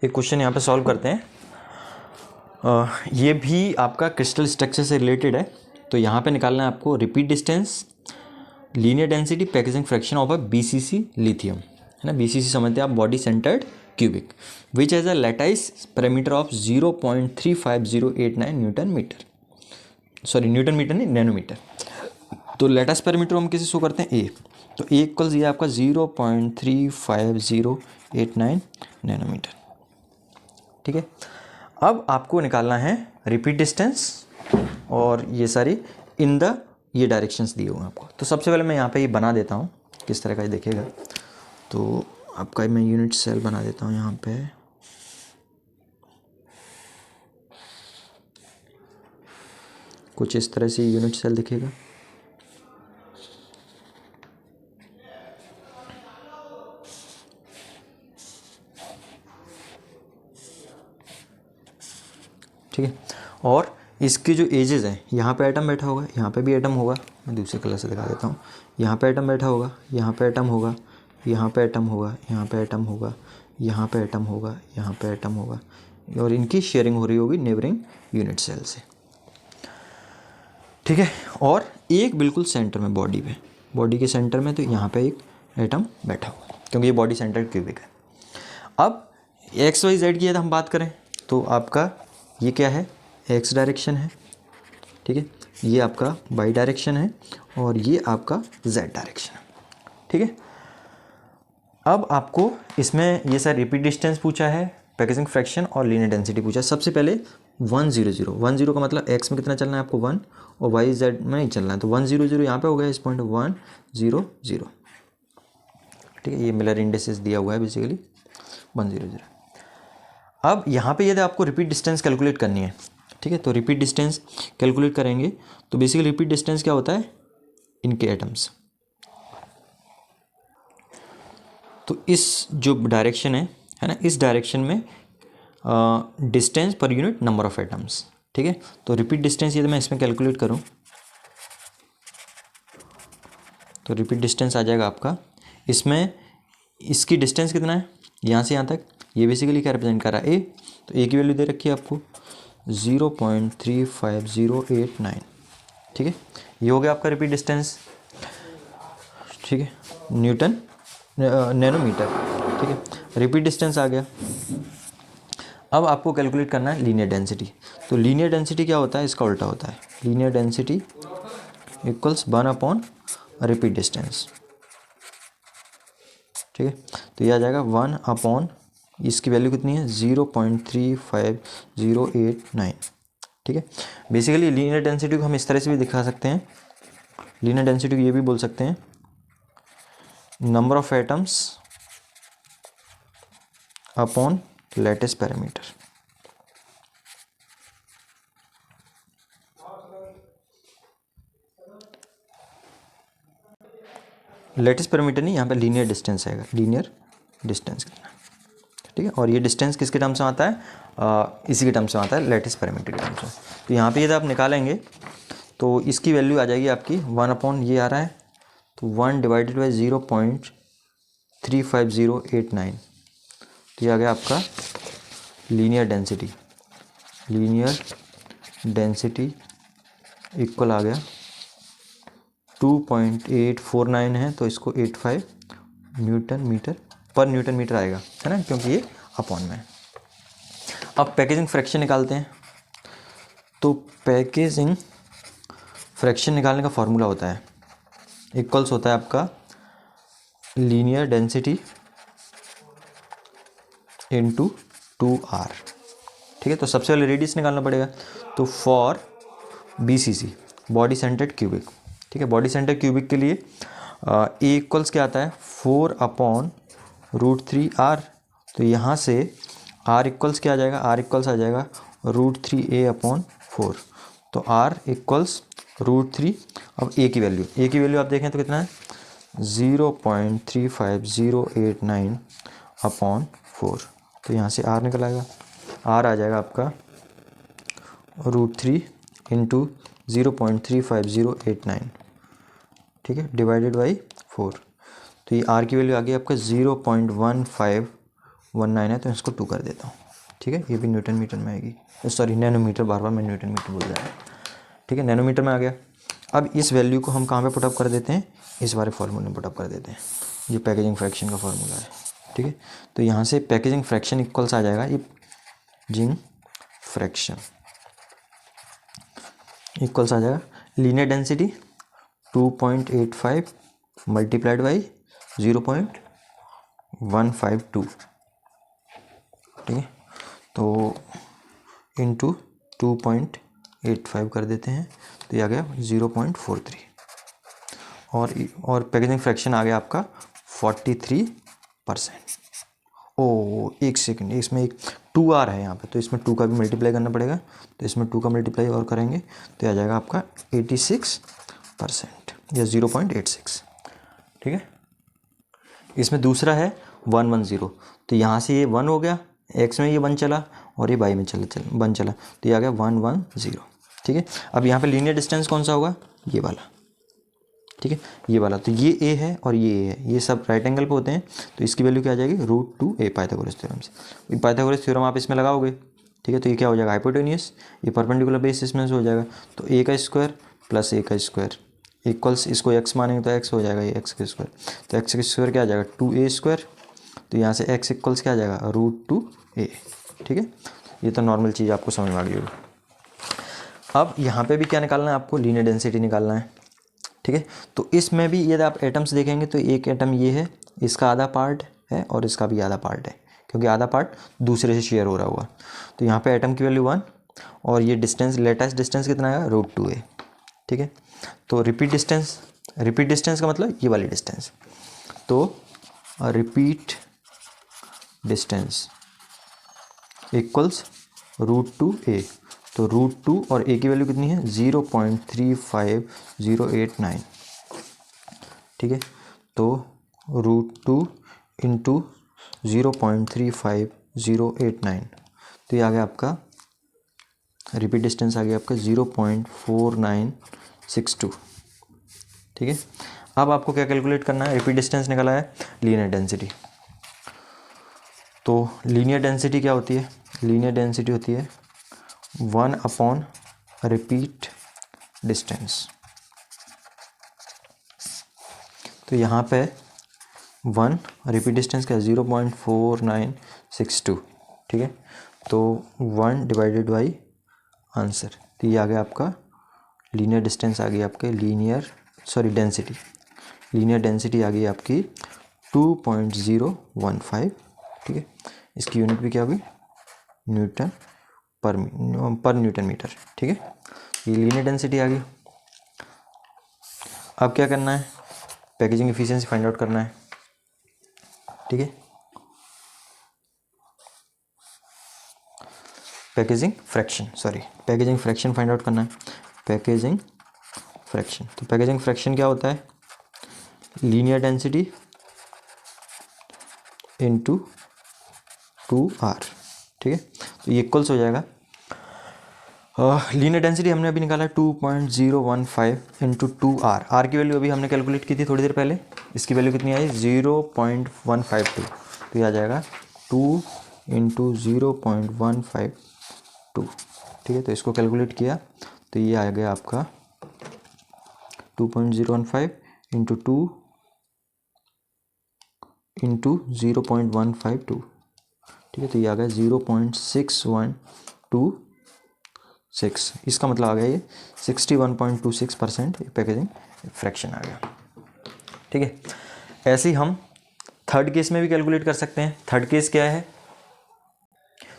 एक क्वेश्चन यहाँ पे सॉल्व करते हैं। ये भी आपका क्रिस्टल स्ट्रक्चर से रिलेटेड है। तो यहाँ पे निकालना है आपको repeat distance, linear density, packaging fraction of a BCC lithium, है ना। BCC समझते हैं आप, body centred cubic, which has a lattice parameter of 0.35089 newton metre, sorry newton metre नहीं, नैनोमीटर। तो लैटाइस पैरामीटर हम किसे शो करते हैं, ए। तो ए इक्वल्स ये आपका 0.35089 नैनोमीटर, ठीक है। अब आपको निकालना है रिपीट डिस्टेंस, और ये सारी इन द ये डायरेक्शंस दिए हुए हैं आपको। तो सबसे पहले मैं यहाँ पे ये बना देता हूँ, किस तरह का ये देखेगा। तो आपका मैं यूनिट सेल बना देता हूँ यहाँ पे। कुछ इस तरह से यूनिट सेल दिखेगा। ठीक है, और इसके जो एजेस हैं, यहाँ पे एटम बैठा होगा, यहाँ पे भी एटम होगा। मैं दूसरे कलर से दिखा देता हूँ। यहाँ पे एटम बैठा होगा, यहाँ पे एटम होगा, यहाँ पे एटम होगा, यहाँ पे एटम होगा, यहाँ पे एटम होगा, यहाँ पे एटम होगा, और इनकी शेयरिंग हो रही होगी नेबरिंग यूनिट सेल से, ठीक है। और एक बिल्कुल सेंटर में, बॉडी के सेंटर में, तो यहाँ पे एक एटम बैठा हुआ, क्योंकि ये बॉडी सेंटर क्यूबिक है। अब XYZ की यदि हम बात करें तो आपका ये क्या है, एक्स डायरेक्शन है, ठीक है। ये आपका वाई डायरेक्शन है, और ये आपका जेड डायरेक्शन है, ठीक है। अब आपको इसमें ये सर रिपीट डिस्टेंस पूछा है, पैकेजिंग फ्रैक्शन और लीनियर डेंसिटी पूछा है। सबसे पहले 100 का मतलब एक्स में कितना चलना है आपको 1, और वाई जेड में नहीं चलना है। तो 100 यहाँ पे हो गया, इस पॉइंट 100, ठीक है। ये मिलर इंडिसेस दिया हुआ है बेसिकली 100। अब यहाँ पे यदि आपको रिपीट डिस्टेंस कैलकुलेट करनी है, ठीक है, तो रिपीट डिस्टेंस कैलकुलेट करेंगे। तो बेसिकली रिपीट डिस्टेंस क्या होता है, इनके एटम्स। तो इस जो डायरेक्शन है ना, इस डायरेक्शन में distance per unit number of atoms, ठीक है। तो रिपीट डिस्टेंस यदि मैं इसमें कैलकुलेट करूँ तो रिपीट डिस्टेंस आ जाएगा आपका, इसमें इसकी डिस्टेंस कितना है यहाँ से यहाँ तक, ये बेसिकली क्या रिप्रेजेंट कर रहा है, ए। तो ए की वैल्यू दे रखी है आपको 0.35089, ठीक है। ये हो गया आपका रिपीट डिस्टेंस, ठीक है, न्यूटन नैनोमीटर, ठीक है। रिपीट डिस्टेंस आ गया। अब आपको कैलकुलेट करना है लीनियर डेंसिटी। तो लीनियर डेंसिटी क्या होता है, इसका उल्टा होता है। Linear density equals 1 repeat distance, ठीक है। तो ये आ जाएगा 1 इसकी वैल्यू कितनी है 0.35089, ठीक है। बेसिकली लीनियर डेंसिटी को हम इस तरह से भी दिखा सकते हैं। लीनियर डेंसिटी को ये भी बोल सकते हैं number of atoms upon lattice parameter. Lattice parameter नहीं, यहाँ पे लीनियर डिस्टेंस आएगा, लीनियर डिस्टेंस कितना, ठीक है। और ये डिस्टेंस किसके टर्म्स में आता है, इसी के टर्म्स में आता है, लैटिस पैरामीटर के टर्म्स में। तो यहाँ पे यदि आप निकालेंगे तो इसकी वैल्यू आ जाएगी आपकी 1 ये आ रहा है, तो 1 डिवाइडेड बाई 0.35089, तो ये आ गया आपका लीनियर डेंसिटी इक्वल आ गया 2.849 है, तो इसको 85 न्यूटन मीटर आएगा, है ना, क्योंकि ये अपॉन में है। अब पैकेजिंग फ्रैक्शन निकालते हैं। तो पैकेजिंग फ्रैक्शन निकालने का फॉर्मूला होता है, इक्वल्स होता है आपका लीनियर डेंसिटी इंटू 2R, ठीक है। तो सबसे पहले रेडियस निकालना पड़ेगा। तो for BCC body centred cubic, ठीक है, बॉडी सेंटर क्यूबिक के लिए ए इक्वल्स क्या आता है 4/√3R। तो यहाँ से R इक्वल्स क्या आ जाएगा, R इक्वल्स आ जाएगा √3A/4। तो R इक्वल्स √3। अब ए की वैल्यू आप देखें तो कितना है 0.35089/4। तो यहाँ से R निकल आएगा, R आ जाएगा आपका √3 इंटू 0.35089, ठीक है, डिवाइडेड बाई 4। तो ये R की वैल्यू आ गई आपका 0.15 19 है तो इसको 2 कर देता हूँ, ठीक है। ये भी न्यूटन मीटर में आएगी, सॉरी नैनोमीटर, बार बार मैं न्यूटन मीटर बोल रहा हूँ, ठीक है। नैनोमीटर में आ गया। अब इस वैल्यू को हम कहाँ पे पुटअप कर देते हैं, इस वाले फार्मूले में पुटअप कर देते हैं। ये पैकेजिंग फ्रैक्शन का फार्मूला है, ठीक है। तो यहाँ से पैकेजिंग फ्रैक्शन इक्वल्स आ जाएगा, ये जिंग फ्रैक्शन इक्वल्स आ जाएगा लीनियर डेंसिटी 2.85 मल्टीप्लाइड बाई 0.152, ठीक है। तो इंटू 2.85 कर देते हैं तो ये आ गया 0.43 और पैकेजिंग फ्रैक्शन आ गया आपका 43%। ओ एक सेकंड, इसमें एक 2R है यहाँ पे, तो इसमें 2 का भी मल्टीप्लाई करना पड़ेगा, तो इसमें 2 का मल्टीप्लाई और करेंगे तो आ जाएगा आपका 86% या 0.86, ठीक है। इसमें दूसरा है 110, तो यहाँ से ये 1 हो गया, x में ये 1 चला और ये y में चला 1 चला, तो ये आ गया 110, ठीक है। अब यहाँ पे लीनियर डिस्टेंस कौन सा होगा, ये वाला, ठीक है, ये वाला। तो ये a है और ये a है, ये सब राइट एंगल पे होते हैं, तो इसकी वैल्यू क्या आ जाएगी √2a पाइथागोरस थ्योरम से। पाइथागोरस थ्योरम आप इसमें लगाओगे, ठीक है। तो ये क्या हो जाएगा हाइपोटेनियस, ये परपेंडिकुलर बेसिस में से हो जाएगा, तो a का स्क्वायर प्लस a का स्क्वायर इक्वल्स, इसको x मानेंगे तो x हो जाएगा ये x का स्क्वायर, तो x का स्क्वायर क्या आ जाएगा 2a स्क्वायर, तो यहाँ से x इक्वल्स क्या आ जाएगा √2a, ठीक है। ये तो नॉर्मल चीज़ आपको समझ में आ गई होगी। अब यहाँ पे भी क्या निकालना है आपको, लीनियर डेंसिटी निकालना है, ठीक है। तो इसमें भी यदि आप एटम्स देखेंगे तो एक एटम ये है, इसका आधा पार्ट है और इसका भी आधा पार्ट है, क्योंकि आधा पार्ट दूसरे से शेयर हो रहा होगा। तो यहाँ पे एटम की वैल्यू 1 और ये डिस्टेंस, लेटेस्ट डिस्टेंस कितना आएगा √2a, ठीक है। तो रिपीट डिस्टेंस का मतलब ये वाली डिस्टेंस, तो रिपीट डिस्टेंस इक्वल्स √2a, तो √2 और a की वैल्यू कितनी है 0.35089, ठीक है। तो √2 इंटू 0.35089, तो ये आ गया आपका रिपीट डिस्टेंस, आ गया आपका 0.4962, ठीक है। अब आपको क्या कैलकुलेट करना है, रिपीट डिस्टेंस निकाला है, लीनियर डेंसिटी। तो लीनियर डेंसिटी क्या होती है, लीनियर डेंसिटी होती है 1 अपॉन रिपीट डिस्टेंस। तो यहाँ पे 1 रिपीट डिस्टेंस क्या है 0.4962, ठीक है। तो 1 डिवाइडेड बाई आंसर, तो ये आ गया आपका लीनियर डिस्टेंस, आ गई आपके लीनियर डेंसिटी आ गई आपकी 2.015, ठीक है। इसकी यूनिट भी क्या होगी न्यूटन पर न्यूटन मीटर, ठीक है। ये लीनियर डेंसिटी आ गई। अब क्या करना है, पैकेजिंग एफिशिएंसी फाइंड आउट करना है, ठीक है। पैकेजिंग फ्रैक्शन फाइंड आउट करना है, पैकेजिंग फ्रैक्शन। तो पैकेजिंग फ्रैक्शन क्या होता है, लीनियर डेंसिटी इंटू 2R, ठीक है। तो ये इक्वल्स हो जाएगा, लीनियर डेंसिटी हमने अभी निकाला 2.015 इंटू 2R, R की वैल्यू अभी हमने कैलकुलेट की थी थोड़ी देर पहले, इसकी वैल्यू कितनी आई 0.152, तो ये आ जाएगा 2 इंटू 0.152, ठीक है। तो इसको कैलकुलेट किया तो ये आ गया आपका 2.015 इंटू 2 इंटू 0.152, ठीक है। तो ये आ गया 0.6126, इसका मतलब आ गया ये 61.26% पैकेजिंग फ्रैक्शन आ गया, ठीक है। ऐसे ही हम थर्ड केस में भी कैलकुलेट कर सकते हैं। थर्ड केस क्या है,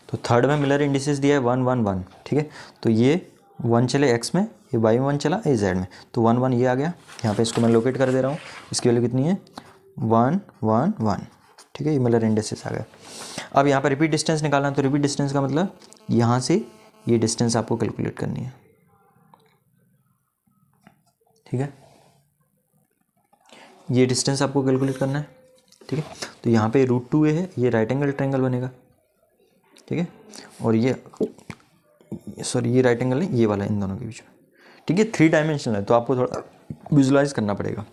तो थर्ड में मिलर इंडिसेस दिया है 1 1 1, ठीक है। तो ये 1 चले x में, ये y में 1 चला ये z में, तो 1 1 ये आ गया, यहाँ पे इसको मैं लोकेट कर दे रहा हूँ, इसकी वैल्यू कितनी है 1 1 1, ठीक है। ये मिलर इंडिसेस आ गया। अब यहाँ पर रिपीट डिस्टेंस निकालना है, तो रिपीट डिस्टेंस का मतलब यहाँ से ये डिस्टेंस आपको कैलकुलेट करनी है, ठीक है। ये डिस्टेंस आपको कैलकुलेट करना है, ठीक है। तो यहाँ पे √2a है, ये राइट एंगल ट्रायंगल बनेगा, ठीक है। और ये राइट एंगल नहीं, ये वाला इन दोनों के बीच में, ठीक है। 3 डायमेंशनल है तो आपको थोड़ा विजुलाइज करना पड़ेगा,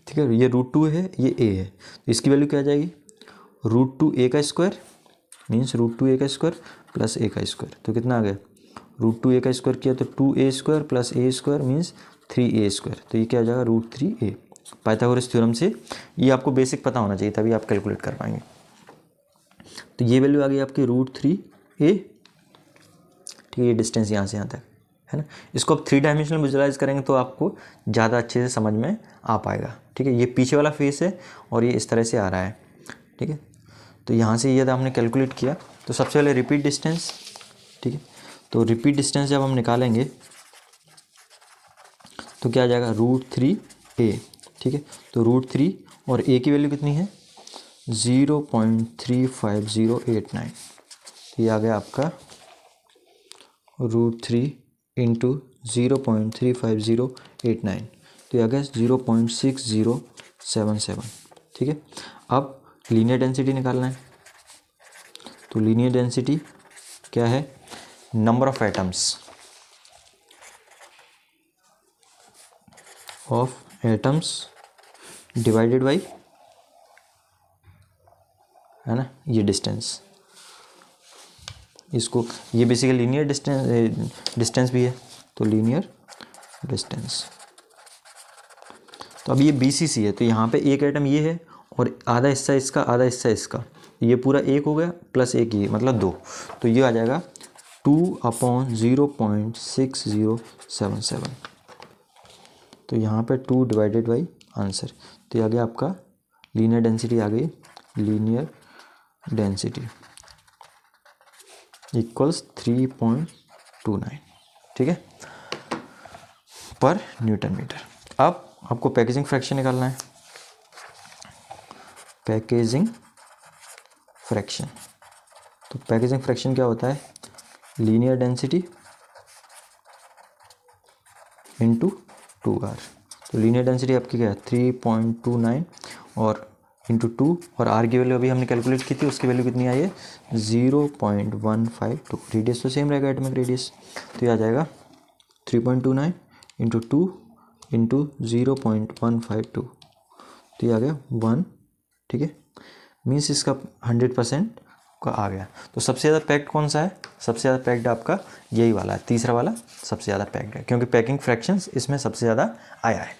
ठीक है। ये √2 है, ये a है, तो इसकी वैल्यू क्या आ जाएगी √2a का स्क्वायर मीन्स √2a का स्क्वायर प्लस a का स्क्वायर, तो कितना आ गया, √2a का स्क्वायर किया तो 2a square plus a square means 3a square, तो ये क्या हो जाएगा √3a। पाइथागोरस थ्योरम से ये आपको बेसिक पता होना चाहिए तभी आप कैलकुलेट कर पाएंगे। तो ये वैल्यू आ गई आपकी √3a, ठीक है, ये डिस्टेंस यहाँ से यहाँ तक है ना। इसको आप 3 डायमेंशनल विजुअलाइज करेंगे तो आपको ज़्यादा अच्छे से समझ में आ पाएगा, ठीक है। ये पीछे वाला फेस है और ये इस तरह से आ रहा है, ठीक है। तो यहाँ से ये आपने कैलकुलेट किया तो सबसे पहले रिपीट डिस्टेंस, ठीक है। तो रिपीट डिस्टेंस जब हम निकालेंगे तो क्या आ जाएगा √3a, ठीक है। तो √3 और a की वैल्यू कितनी है 0.35089, तो ये आ गया आपका √3 इंटू 0.35089, तो ये आ गया 0.6077, ठीक है। अब लीनियर डेंसिटी निकालना है, तो लीनियर डेंसिटी क्या है, number of atoms divided by, है ना, ये डिस्टेंस। इसको ये बेसिकली लीनियर डिस्टेंस भी है, तो लीनियर डिस्टेंस। तो अब ये BCC है, तो यहाँ पे एक एटम ये है और आधा हिस्सा इसका आधा हिस्सा इसका, ये पूरा 1 हो गया प्लस 1 ये मतलब 2, तो ये आ जाएगा 2/0.6077, तो यहाँ पे 2 डिवाइडेड बाई आंसर, तो ये आ गया आपका लीनियर डेंसिटी आ गई, लीनियर डेंसिटी इक्वल्स 3.29, ठीक है, पर न्यूटन मीटर। अब आपको पैकेजिंग फ्रैक्शन निकालना है, पैकेजिंग फ्रैक्शन। तो पैकेजिंग फ्रैक्शन क्या होता है, लीनियर डेंसिटी इंटू 2r। तो लीनियर डेंसिटी आपकी क्या है 3.29 और इंटू 2, और r की वैल्यू अभी हमने कैलकुलेट की थी, उसकी वैल्यू कितनी आई है 0.152। रेडियस तो सेम रहेगा, एटॉमिक रेडियस, तो ये आ जाएगा 3.29 इंटू 2 इंटू 0.152, तो ये आ गया 1, ठीक है, मीन्स इसका 100% का आ गया। तो सबसे ज़्यादा पैक्ड कौन सा है, सबसे ज़्यादा पैक्ड आपका यही वाला है, तीसरा वाला सबसे ज़्यादा पैक्ड है, क्योंकि पैकिंग फ्रैक्शंस इसमें सबसे ज़्यादा आया है।